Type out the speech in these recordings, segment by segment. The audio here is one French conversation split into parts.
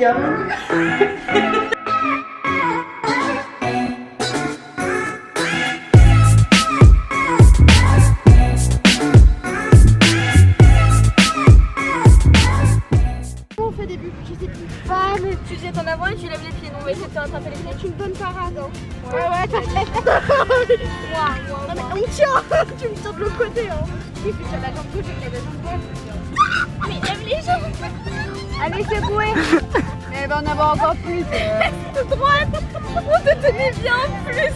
Bienvenue. On fait des buts, je sais plus. Ouais, mais tu jettes en avant et tu lèves les pieds. Non, on va essayer de faire attraper les pieds. C'est une bonne parade. Hein. Ouais, t'as fait. Non mais on tient. Tu me tiens de l'autre côté. Hein. Oui, puis tu as la jambe gauche et la jambe droite. Mais lève les jambes. Allez, secouez. Elle va en avoir encore plus. Droite. On te tenait bien en plus.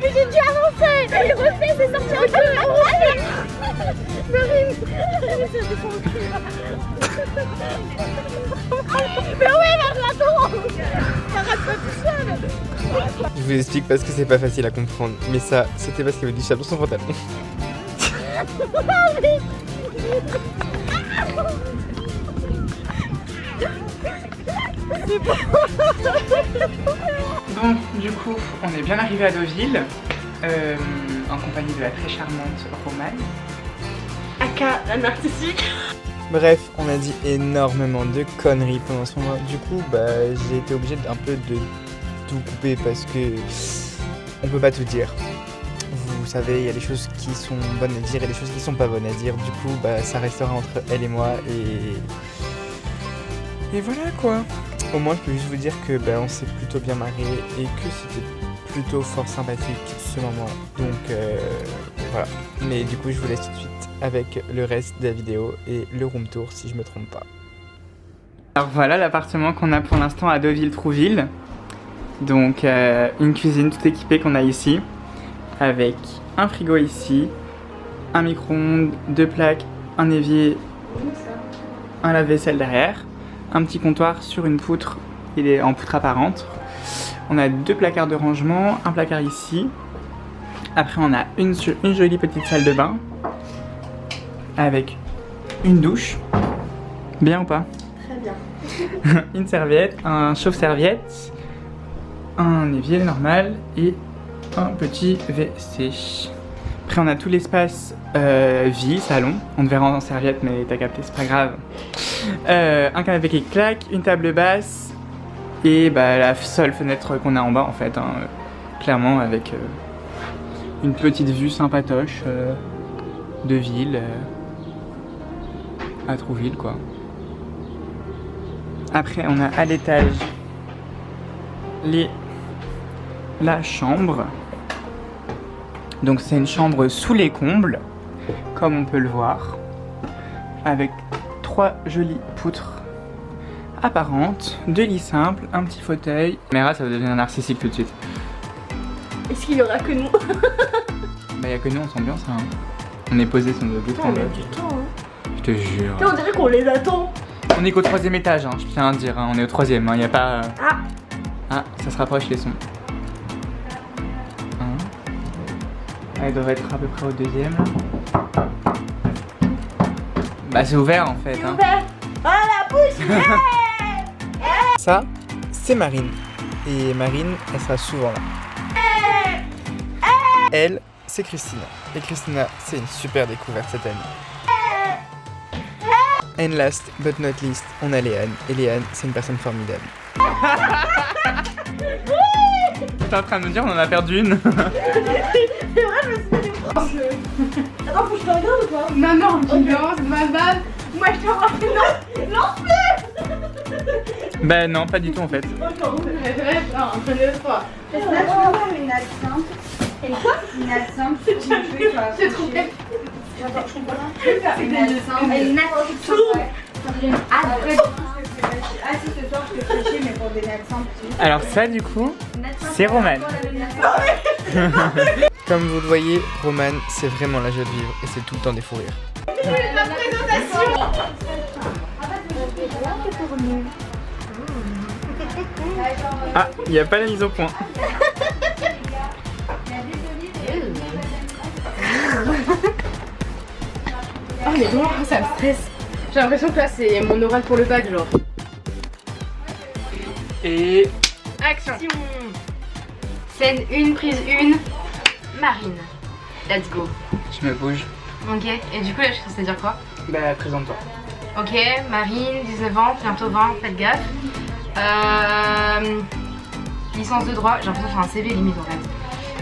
Mais j'ai dû avancer. Allez, refais, c'est sorti un peu. Allez. Marine. Ça descend au cul. Mais oui, attends. T'arrêtes pas tout seul. Je vous explique parce que c'est pas facile à comprendre. Mais ça, c'était parce qu'il y avait du sable dans son pantalon. Bon, du coup, on est bien arrivé à Deauville, en compagnie de la très charmante Romane. Aka, la narcissique. Bref, on a dit énormément de conneries pendant ce moment. Du coup, j'ai été obligé d'un peu de tout couper parce que on peut pas tout dire. Vous savez, il y a des choses qui sont bonnes à dire et des choses qui sont pas bonnes à dire. Du coup, ça restera entre elle et moi et voilà quoi. Au moins, je peux juste vous dire que on s'est plutôt bien marré et que c'était plutôt fort sympathique ce moment. Donc voilà. Mais du coup, je vous laisse tout de suite avec le reste de la vidéo et le room tour si je me trompe pas. Alors voilà l'appartement qu'on a pour l'instant à Deauville-Trouville. Donc une cuisine toute équipée qu'on a ici, avec un frigo ici, un micro-ondes, 2 plaques, un évier, un lave-vaisselle derrière, un petit comptoir sur une poutre, il est en poutre apparente. On a 2 placards de rangement, un placard ici. Après on a une jolie petite salle de bain avec une douche. Bien ou pas? Très bien. Une serviette, un chauffe-serviette, un évier normal et un petit WC. Après on a tout l'espace vie, salon. On te verra en serviette mais t'as capté, c'est pas grave. Un canapé qui claque, une table basse et la seule fenêtre qu'on a en bas en fait, hein, clairement avec une petite vue sympatoche de ville à Trouville quoi. Après on a à l'étage la chambre. Donc c'est une chambre sous les combles, comme on peut le voir, avec 3 jolies poutres apparentes, 2 lits simples, un petit fauteuil. Caméra, ça va devenir narcissique tout de suite. Est-ce qu'il y aura que nous? Y a que nous, on s'ambiance hein. On est posé sur nos deux On a du temps. Hein. Je te jure. On dirait qu'on les attend. On est qu'au 3e étage, hein, je tiens à dire, hein, on est au 3e, il y a pas... Ah, ça se rapproche les sons. Elle devrait être à peu près au 2e. C'est ouvert en fait. C'est hein. ouvert. Ah la bouche. Ça, c'est Marine. Et Marine, elle sera souvent là. Elle, c'est Christina. Et Christina, c'est une super découverte cette année. And last but not least, on a Léane. Et Léane, c'est une personne formidable. T'es en train de me dire on en a perdu une. C'est vrai, je me suis fait des proches. Attends, faut que je te regarde ou pas? Non, tu lances ma balle. Moi, je te rappelle. Bah non, pas du tout en fait. Là, tu vois une absinthe. Et quoi? Une absinthe. J'ai trouvé. J'entends, je comprends pas. Une absinthe. Une absinthe. Ah, si ce soir je te fais chier, mais pour des absinthes. Alors ça du coup, c'est Romane. Comme vous le voyez, Romane, c'est vraiment la joie de vivre et c'est tout le temps des fous rires. La présentation. Ah, il n'y a pas la mise au point. Oh mais non, ça me stresse. J'ai l'impression que là c'est mon oral pour le bac genre. Et... Action. Scène 1, prise 1, Marine. Let's go. je me bouge. Ok, et du coup là je suis censée dire quoi? Présente-toi. Ok, Marine, 19 ans, bientôt 20, faites gaffe. Licence de droit, j'ai l'impression de faire un CV limite en fait.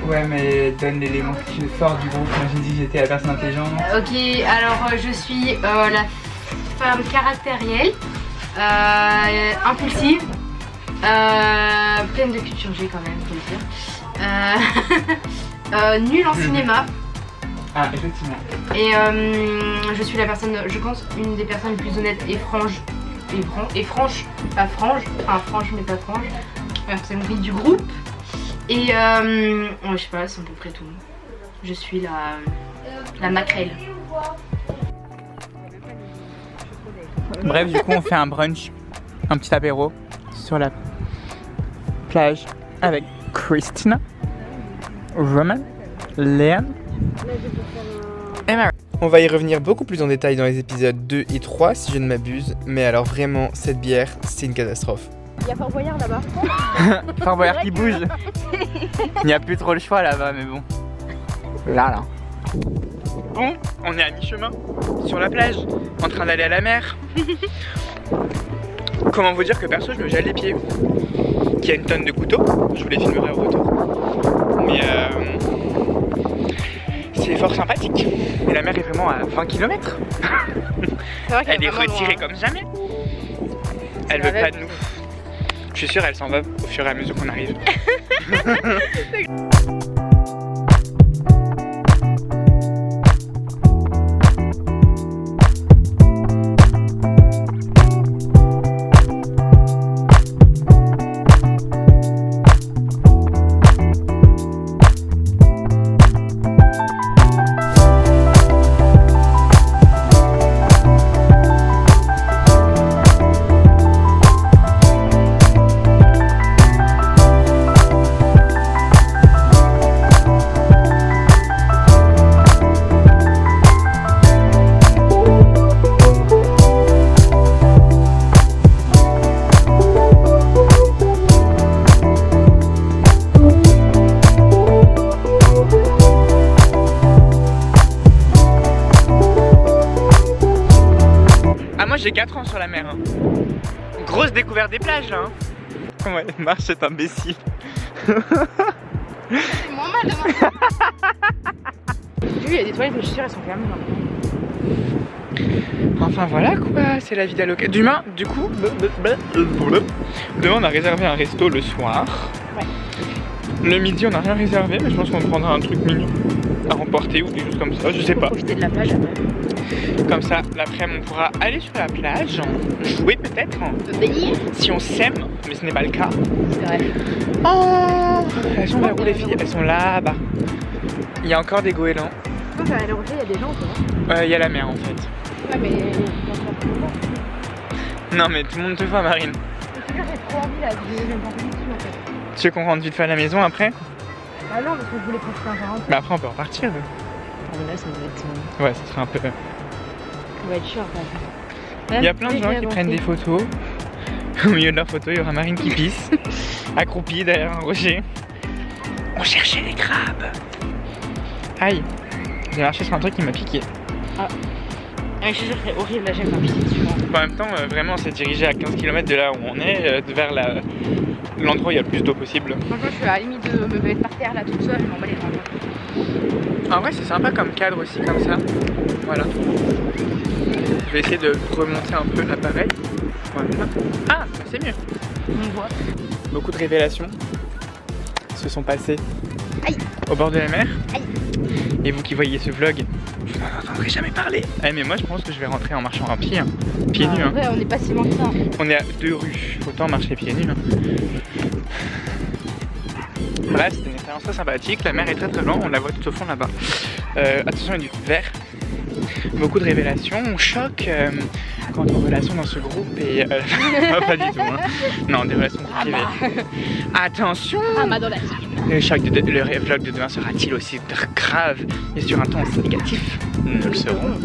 Ouais, mais donne l'élément que tu sors du groupe. Moi j'ai dit que j'étais la personne intelligente. Ok, alors je suis la femme caractérielle, impulsive, pleine de culture G quand même, faut le dire. Nulle en cinéma. Ah, effectivement. Et je suis la personne, je pense, une des personnes les plus honnêtes et franches. Franche, pas frange, enfin franche mais pas franche. C'est mon fille du groupe. Et je sais pas, c'est à peu près tout. Je suis la maquerelle. Bref, du coup, on fait un brunch, un petit apéro sur la plage avec Christina, Roman, Léane et Mary. On va y revenir beaucoup plus en détail dans les épisodes 2 et 3 si je ne m'abuse, mais alors vraiment, cette bière, c'est une catastrophe. Il y a Fort Boyard là-bas. Fort Boyard qui bouge. Il n'y a plus trop le choix là-bas, mais bon. Là. Bon, on est à mi-chemin, sur la plage, en train d'aller à la mer. Comment vous dire que perso, je me gèle les pieds. Qu'il y a une tonne de couteaux, je vous les filmerai au retour. Mais c'est fort sympathique. Et la mer est vraiment à 20 km. Elle est retirée comme jamais. Elle veut pas de nous. Je suis sûr, elle s'en va au fur et à mesure qu'on arrive. J'ai 4 ans sur la mer. Hein. Grosse découverte des plages là. Hein. Comment elle marche cette imbécile. C'est moins mal de moi. Il y a des toilettes, mais je suis sûre elles sont fermées maintenant. Enfin voilà quoi, c'est la vie d'allocat. Demain, du coup, demain on a réservé un resto le soir. Ouais. Le midi on n'a rien réservé, mais je pense qu'on prendra un truc mignon à remporter ou des choses comme ça, je sais pas. Profiter de la plage après. Comme ça, l'après-midi on pourra aller sur la plage, jouer peut-être, si on s'aime, mais ce n'est pas le cas. C'est vrai. Oh, elles sont là où les filles? Elles sont là-bas. Il y a encore des goélands. Non, bah, à Le Rocher, il y a des gens ou pas? Il y a la mer en fait. Ouais, mais Non mais tout le monde te voit, Marine. j'ai trop envie là, je vais me dessus en fait. Tu veux qu'on rentre vite fait à la maison après? Ah non, parce que je voulais profiter un peu. Mais après on peut repartir. Ah, mais là, ça doit être. Ouais, ça serait un peu... Ouais, sûr. Il y a plein de gens qui prennent des photos. Au milieu de leurs photos, il y aura Marine qui pisse, accroupie derrière un rocher. On cherchait les crabes. Aïe, j'ai marché sur un truc qui m'a piqué. Ah, je suis sûre que c'est horrible, là, j'aime pas pisser dessus. En même temps, vraiment, on s'est dirigé à 15 km de là où on est, vers l'endroit où il y a le plus d'eau possible. Franchement, je suis à la limite de me mettre par terre là toute seule, je m'en bats les reins. En vrai, c'est sympa comme cadre aussi, comme ça. Voilà. Je vais essayer de remonter un peu l'appareil. Voilà. Ah, c'est mieux. On voit. Beaucoup de révélations se sont passées Aïe. Au bord de la mer. Aïe. Et vous qui voyez ce vlog, vous n'en entendrez jamais parler. Mais moi je pense que je vais rentrer en marchant à pied, pieds nus. Ouais, on est pas si loin que ça. On est à 2 rues, autant marcher pieds nus. Bref, c'était une expérience très sympathique. La mer est très très loin, on la voit tout au fond là-bas. Attention, il y a du vert. Beaucoup de révélations, choc quand on est en relation dans ce groupe et... pas du tout, hein. Non, des relations privées. Attention. Dans la Le vlog de demain sera-t-il aussi grave et sur un ton négatif? Nous le saurons.